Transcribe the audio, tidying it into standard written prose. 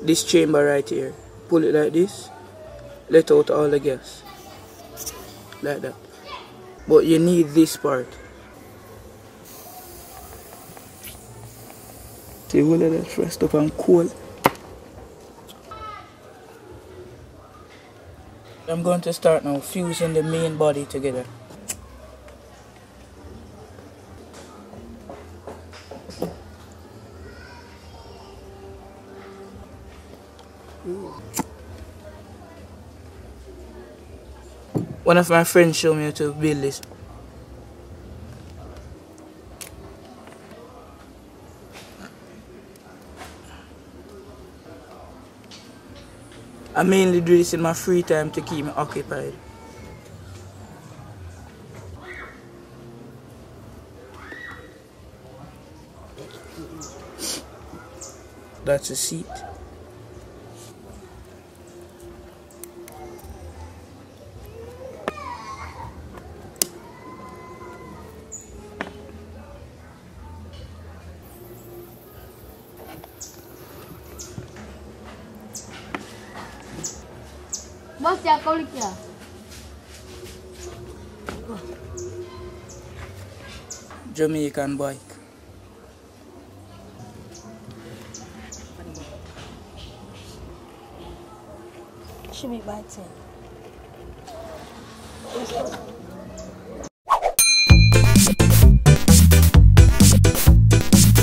this chamber right here. Pull it like this, let out all the gas. Like that. But you need this part. See, all of that pressed up and cold. I'm going to start now fusing the main body together. One of my friends showed me how to build this. I mainly do this in my free time to keep me occupied. That's a seat. Bos ya kolik ya. Jamaican bike. Should be by 10.